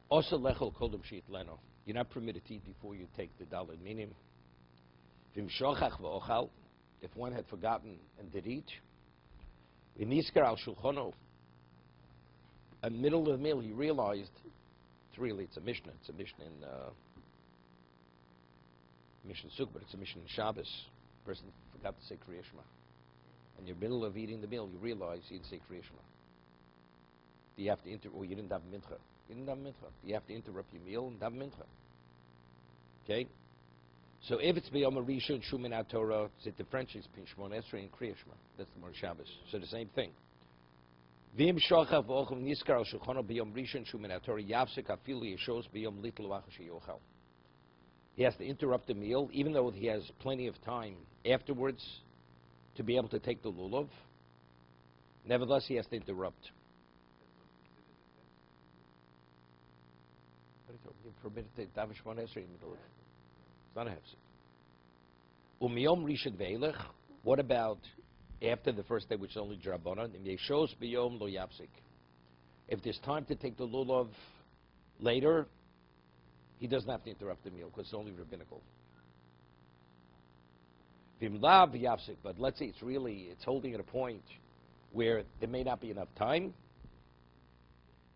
Also lechol kodem sheet leno. You're not permitted to eat before you take the daled minim. Vim shochach v'ochal. If one had forgotten and did eat. V'niskar al shulchono. In the middle of the meal, he realized it's a Mishnah. It's a Mishnah in Mishnah Sukkot, but it's a Mishnah in Shabbos. The person forgot to say Kriya Shema. In the middle of eating the meal, you realize you didn't say Kriya Shema. Do you have to or you didn't have mincha. You didn't have mincha. You have to interrupt your meal and have mincha. Okay? So if it's beyom rishon shumin Torah, it differentiates between Shmon Esrei and Kriya Shema. That's the Mar Shabbos. So the same thing. Vim shochav v'ochel niskar al shulchano biyom rishon shumin Torah yavsek afilu yeshos biyom litlu achash yochal. He has to interrupt the meal, even though he has plenty of time afterwards to be able to take the lulav. Nevertheless, he has to interrupt. You're permitted to daven Shmon Esrei in the middle of it. It's not a hefsek. Umiyom rishon ve'elech. What about after the first day, which is only Drabanan? Yeshos biyom lo yapsik. If there's time to take the lulav later, he doesn't have to interrupt the meal because it's only rabbinical. Vimlav yapsik. But let's say it's holding at a point where there may not be enough time.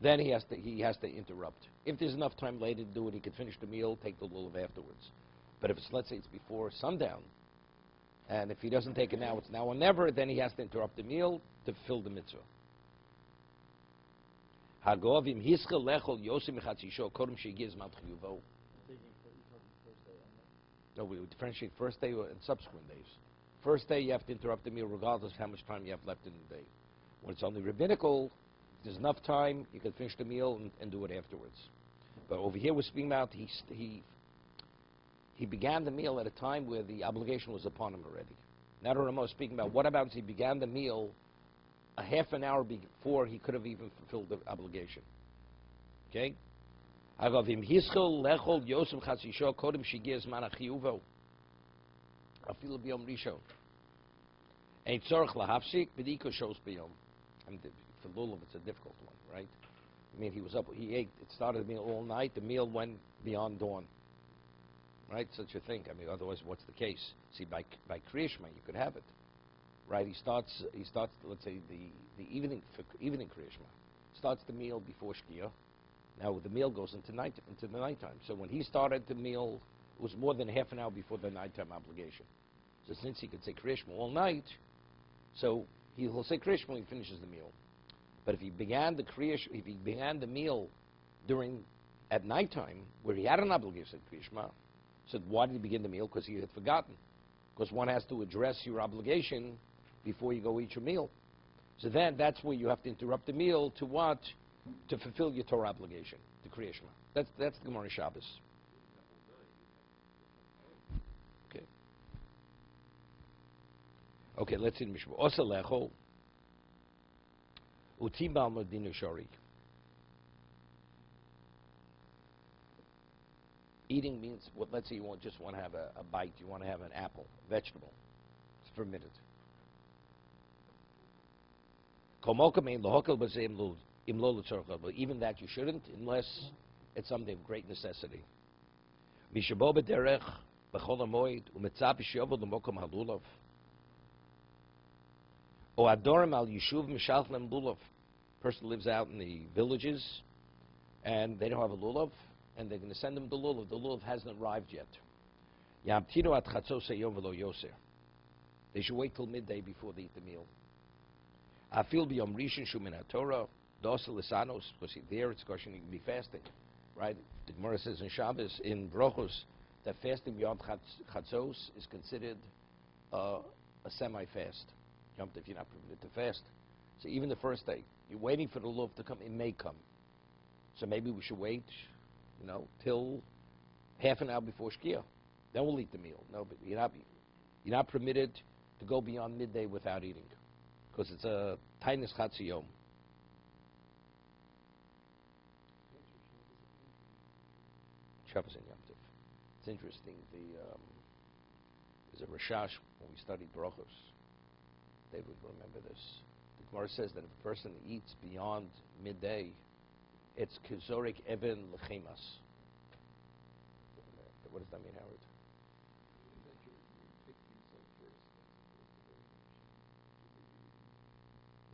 Then he has to interrupt. If there's enough time later to do it, he can finish the meal, take the lulav afterwards. But if let's say it's before sundown, and if he doesn't take it now, it's now or never, then he has to interrupt the meal to fulfill the mitzvah. Hagovim hischel lechol yosim mechatzisho kodem shegiz mat chiyuvo. No, we would differentiate first day and subsequent days. First day, you have to interrupt the meal regardless of how much time you have left in the day. When it's only rabbinical, if there's enough time, you can finish the meal and do it afterwards. But over here, we're speaking about he began the meal at a time where the obligation was upon him already. Now, Ramo is speaking about what about he began the meal a half an hour before he could have even fulfilled the obligation. Okay? Agavim hischel lechol yosem chatzisho kodem shigiz manachiyuvo. Afilu biyom rishon. Ein tzorch lahafsik b'diko shos biyom. For lulav, it's a difficult one, right? I mean, he ate. It started the meal all night. The meal went beyond dawn. Right? Such a thing. I mean, otherwise, what's the case? See, by Kriya Shema, you could have it. Right? He starts. Let's say the evening Kriya Shema. Starts the meal before Shkia. Now the meal goes into the nighttime. So when he started the meal, it was more than half an hour before the nighttime obligation. So since he could say Kriya Shema all night, so he'll say Kriya Shema when he finishes the meal. But if he began the meal at nighttime, where he had an obligation at Kriya Shema, so why did he begin the meal? Because he had forgotten. Because one has to address your obligation before you go eat your meal. So then that's where you have to interrupt the meal to what? To fulfill your Torah obligation, to Kriya Shema. That's the Gemara Shabbos. Okay. Okay, let's see the Mishnah. Osa lecho utibal medinu shori. Eating means, let's say you just want to have a bite, you want to have an apple, vegetable. It's permitted. But even that you shouldn't, unless it's something of great necessity. Person lives out in the villages, and they don't have a lulav, and they're going to send them the lulav. The lulav hasn't arrived yet. They should wait till midday before they eat the meal. Afil biyom rishon shumin Torah dosa lisanos, because there it's going to be fasting, right? The Gemara says in Shabbos in Brochos that fasting beyond chatzos is considered a semi-fast. If you're not permitted to fast, so even the first day you're waiting for the lulav to come, it may come. So maybe we should wait, till half an hour before Shkia. Then we'll eat the meal. No, but you're not permitted to go beyond midday without eating, because it's a tainis chatziyom. Shabbos and Yom Tov. It's interesting. There's a Rashash when we studied Brochos. They would remember this. The Gemara says that if a person eats beyond midday, It's kizorik even lechemas. What does that mean, Howard?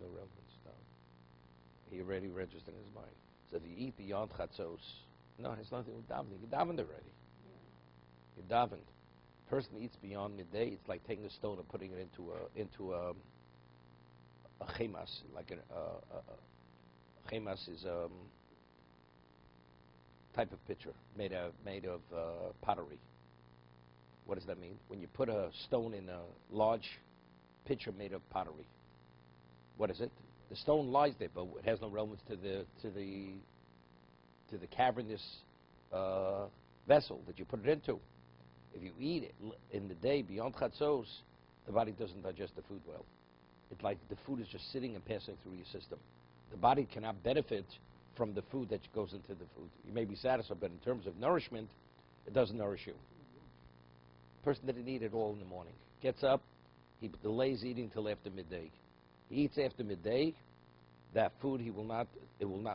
No relevance, no. He already registered in his mind. So if you eat beyond chatzos, no, it's nothing with davening. You davened already. You davened. Person eats beyond midday. It's like taking a stone and putting it into a chemas. Like a chemas is type of pitcher made of pottery. What does that mean? When you put a stone in a large pitcher made of pottery, what is it? The stone lies there, but it has no relevance to the cavernous vessel that you put it into. If you eat it in the day beyond chatzos, the body doesn't digest the food well. It's like the food is just sitting and passing through your system. The body cannot benefit from the food that goes into the food. You may be satisfied, but in terms of nourishment, it doesn't nourish you. Person didn't eat at all in the morning. Gets up, he delays eating till after midday. He eats after midday, that food it will not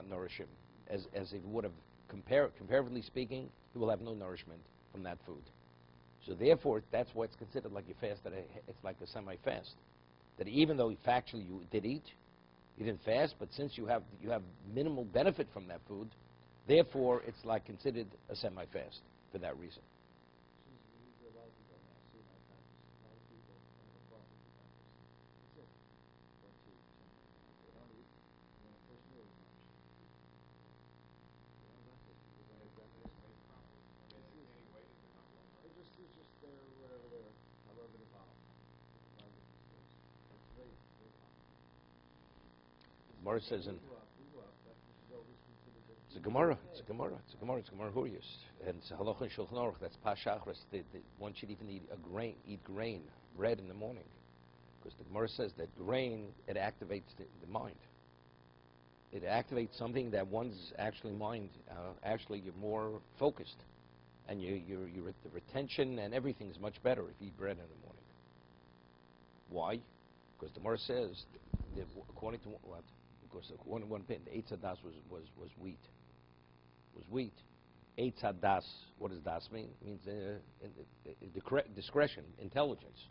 nourish him. As if it would have, comparatively speaking, he will have no nourishment from that food. So therefore, that's why it's considered like you fasted. It's like a semi-fast. That even though factually you did eat, you didn't fast, but since you have minimal benefit from that food, therefore it's like considered a semi-fast for that reason. Gemara says in it's a Gemara, Hurius, and it's a Halacha and Shulchan Aruch. That's Pashachris. One should even eat grain, bread in the morning, because the Gemara says that grain it activates the mind. It activates something that one's actually mind. Actually, you're more focused, and the retention and everything is much better if you eat bread in the morning. Why? Because the Gemara says that according to what? Because one pin, the Eitz Hadas was wheat. Was wheat. Eitz Hadas, what does das mean? It means discretion, intelligence.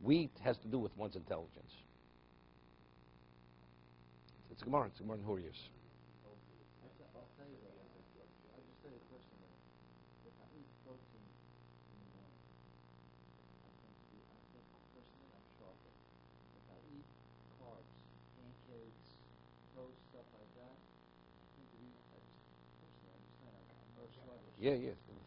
Wheat has to do with one's intelligence. It's Gemara in Hurius. I'll tell you that. I'll just tell you personally. If I eat protein in the morning, I think personally I'm sharper. If I eat carbs, pancakes, toast, stuff like that, I think I'm more sluggish. Yeah,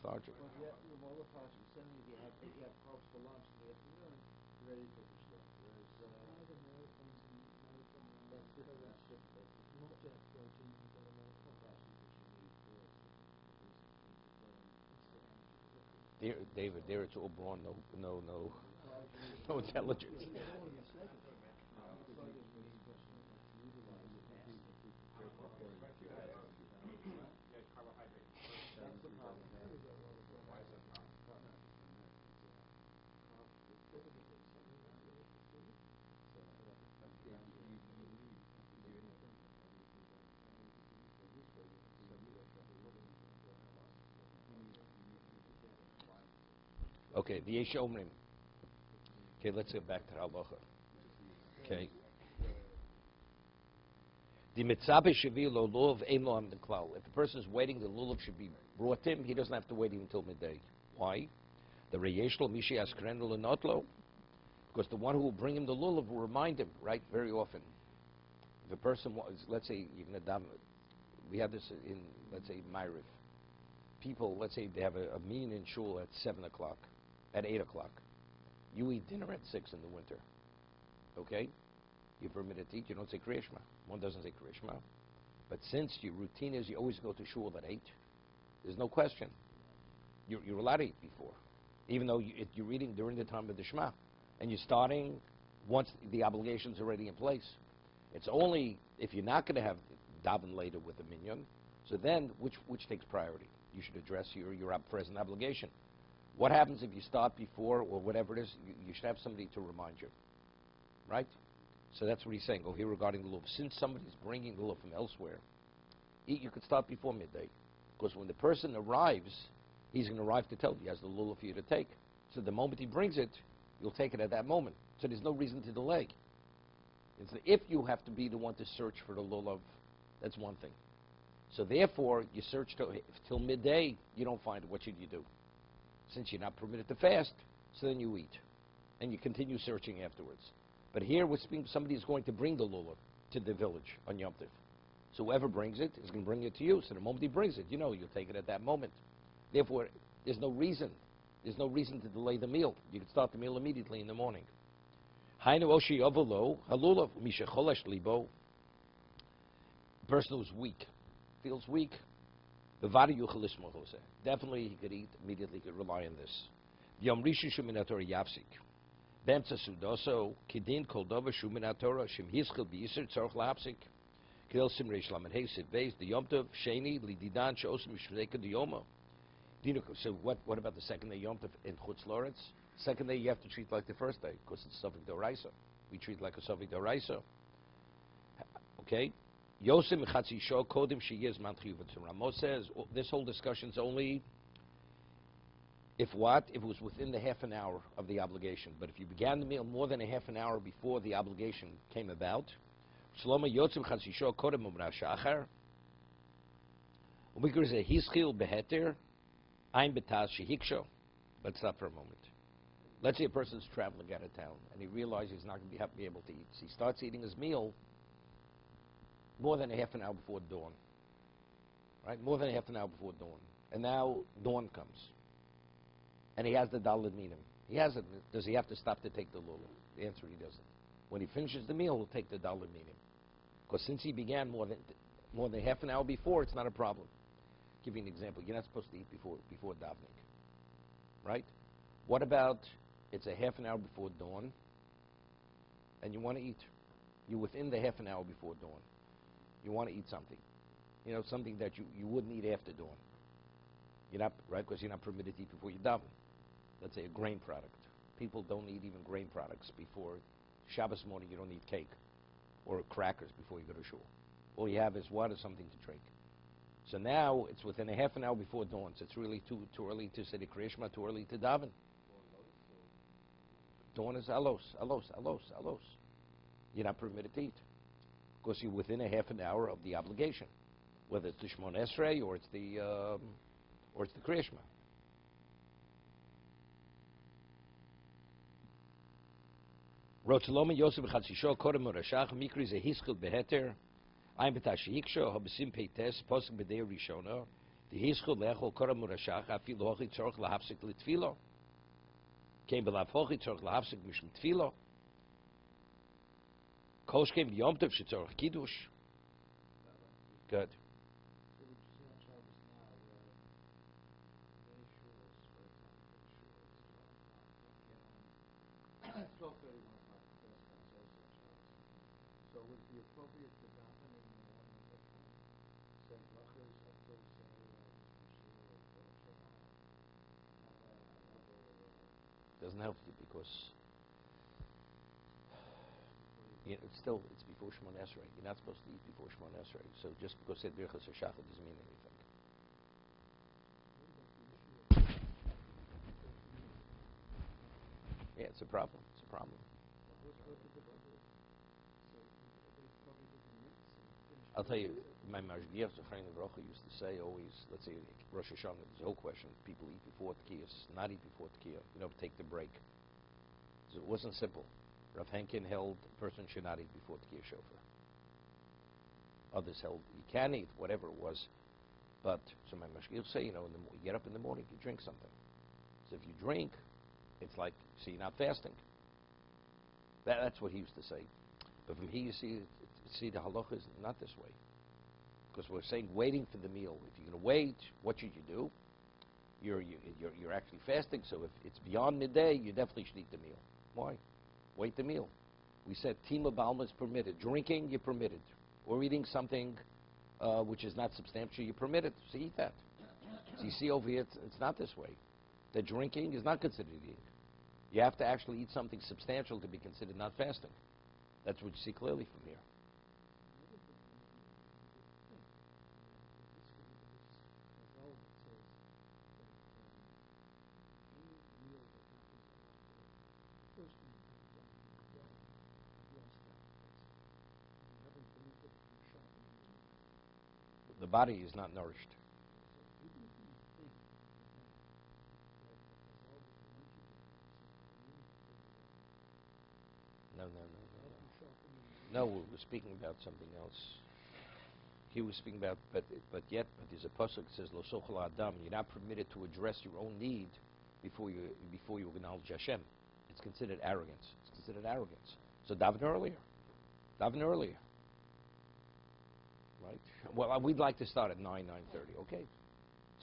lethargic. Well, you're more lethargic. Suddenly, if you have carbs for lunch in the afternoon, you're ready for the shluch. Whereas that's different. That's different. Not just protein, but a more complex. David, there it's all brawn, no intelligence. Okay, the Yesh Omrim. Okay, let's get back to the halacha. Okay. The mitzabe shavi lo lulav ein lo amid klal. If the person is waiting, the lulav should be brought to him. He doesn't have to wait even until midday. Why? The reyeshlo mishi askrenu lenotlo. Because the one who will bring him the lulav will remind him, right, very often. If a person was, let's say, even a dam, we have this in, let's say, Ma'ariv. People, let's say they have a meeting in shul at 7 o'clock, at 8 o'clock. You eat dinner at 6 in the winter. Okay? You're permitted to eat. You don't say Kriya Shema. One doesn't say Kriya Shema. But since your routine is you always go to shul at 8, there's no question. You're allowed to eat before. Even though you're reading during the time of the Shema. And you're starting once the obligation's already in place. It's only if you're not going to have daven later with the minyan, so then which takes priority? You should address your present obligation. What happens if you start before or whatever it is? You should have somebody to remind you. Right? So that's what he's saying over here regarding the lulav. Since somebody's bringing the lulav from elsewhere, You could start before midday. Because when the person arrives, he's going to arrive to tell you he has the lulav for you to take. So the moment he brings it, you'll take it at that moment. So there's no reason to delay. If you have to be the one to search for the lulav, that's one thing. So therefore, you search till midday, you don't find it. What should you do? Since you're not permitted to fast, so then you eat. And you continue searching afterwards. But here, we're speaking, somebody is going to bring the lulav to the village on Yom Tov. So whoever brings it is going to bring it to you. So the moment he brings it, you'll take it at that moment. Therefore, there's no reason. There's no reason to delay the meal. You can start the meal immediately in the morning. Person who's weak, feels weak, definitely he could eat immediately, he could rely on this. Bemtza sudoso kidin kol dova shumin Torah shim hischel b'yisur tzorch lapsik kil sim reish lamed hey sit beis the Yom Tov sheni lididan sheosim mishveka diyomo. So what about the second day Yom Tov in Chutz Loretz? Second day you have to treat like the first day because it's Sofik Doraisa. We treat like a Sofik Doraisa. Okay. Yosim chatzi sho kodim sheyez man chiyuvat. Ramos says this whole discussion's only if what? If it was within the half an hour of the obligation. But if you began the meal more than a half an hour before the obligation came about, Shloma Yotzim Chatzisho Kodem Umra Shachar, Umikr is a Hischil Beheter, Ein Betaz Shehiksho. Let's stop for a moment. Let's say a person's traveling out of town and he realizes he's not going to be able to eat. So he starts eating his meal more than a half an hour before dawn. Right? More than a half an hour before dawn. And now dawn comes. And he has the daled minim. He has it. Does he have to stop to take the lulav? The answer, he doesn't. When he finishes the meal, he'll take the daled minim. Because since he began more than half an hour before, it's not a problem. I'll give you an example. You're not supposed to eat before davening, right? What about it's a half an hour before dawn, and you want to eat? You're within the half an hour before dawn. You want to eat something, something that you wouldn't eat after dawn. You're not, right? Because you're not permitted to eat before you daven. Let's say a grain product. People don't eat even grain products before Shabbos morning. You don't eat cake or crackers before you go to shul. All you have is water, something to drink. So now it's within a half an hour before dawn. So it's really too early to say the Kriyashma, too early to daven. Dawn is alos. You're not permitted to eat because you're within a half an hour of the obligation, whether it's the Shmon Esrei or it's the Kriyashma. Rotzaloma Yosef Chatzisho Kodem Urashach Mikri Ze Hischel Beheter Ein Betashiksho Habesim Peites Posik Bedei Rishona the Hischel Lechol Kodem Urashach Afil Hochi Tzorch Lahapsik Litfilo Came Belav Hochi Tzorch Lahapsik Mishum Tfilo Kosh came Yom Tov Shetzorch Kiddush. Good. So would it be appropriate to daven in the morning at home? Say brachos until say Doesn't help you because it's before Shemon Esrei. You're not supposed to eat before Shemon Esrei. So just because said birchas hashachar doesn't mean anything. Yeah, it's a problem. It's a problem. I'll tell you, my Mashgiach Zechrein Baruch used to say always, let's say Rosh Hashanah, there's no question, people eat before Tkiyas, not eat before Tkiyah, take the break. So it wasn't simple. Rav Henkin held a person should not eat before Tkiyah Shofar. Others held you can eat, whatever it was. But, so my Mashgiach say, you get up in the morning, you drink something. So if you drink, it's like, so you're not fasting. That's what he used to say. But from here you see the halacha is not this way. Because we're saying waiting for the meal. If you're going to wait, what should you do? You're actually fasting, so if it's beyond midday, you definitely should eat the meal. Why? Wait the meal. We said tima balma is permitted. Drinking, you're permitted. Or eating something which is not substantial, you're permitted. So eat that. So you see over here, it's not this way. The drinking is not considered eating. You have to actually eat something substantial to be considered not fasting. That's what you see clearly from here. The body is not nourished. So even if we think that the chazal was the luncheon meaning No, no, no, no, not no. be sharpened in the No, we were speaking about something else. He was speaking about, but there's a pasuk that says, "Lo sochel adam." You're not permitted to address your own need before you acknowledge Hashem. It's considered arrogance. It's considered arrogance. So daven earlier. Daven earlier. Right? Well, we'd like to start at 9:30. Okay.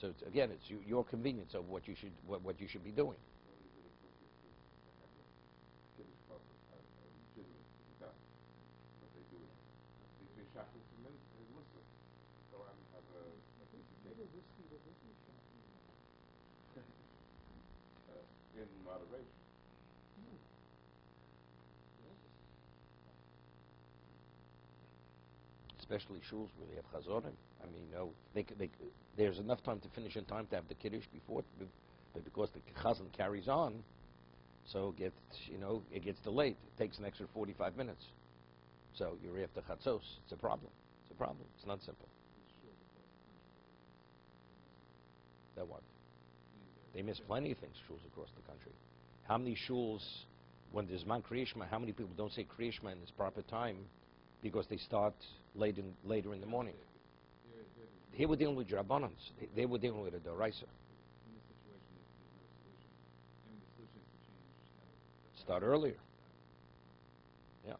So again, it's your convenience of what you should be doing. better whiskey than this is shocking. In moderation. Especially shuls where they have chazorim. I mean, there's enough time to finish in time to have the kiddush before, but because the chazan carries on, so it gets delayed. It takes an extra 45 minutes. So you're after chatzos. It's a problem. It's a problem. It's not simple. That what? They miss plenty of things, shuls across the country. How many shuls, when there's man kriyishma, how many people don't say kriyishma in its proper time because they start later in the morning? Here we're dealing with Rabbanans. They were dealing with a Doraisa. In this situation, there's no solution. I mean, the solution is to change. Start earlier. Yeah.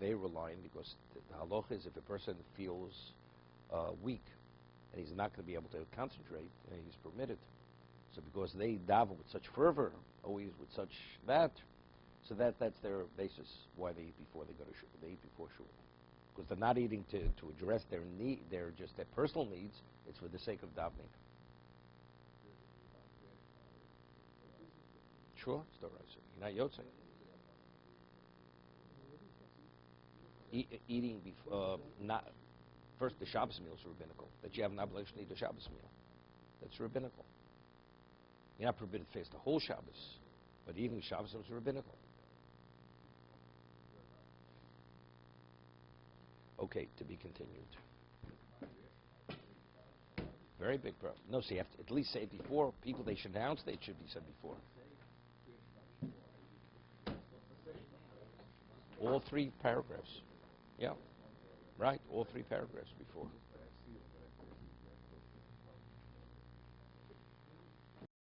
They rely on, because the halacha is if a person feels weak and he's not going to be able to concentrate, he's permitted. So because they daven with such fervor, always with such that, so that's their basis why they eat before they go to shul. They eat before shul because they're not eating to address their need, their personal needs. It's for the sake of davening. Sure, it's the right. You're not yotzei. Eating before, not first the Shabbos meal is rabbinical. That you have an obligation to eat a Shabbos meal. That's rabbinical. You're not permitted to face the whole Shabbos, but eating Shabbos is rabbinical. Okay, to be continued. Very big problem. No, so you have to at least say it before. People, they should announce it should be said before. All 3 paragraphs. Yeah. Right, all 3 paragraphs before.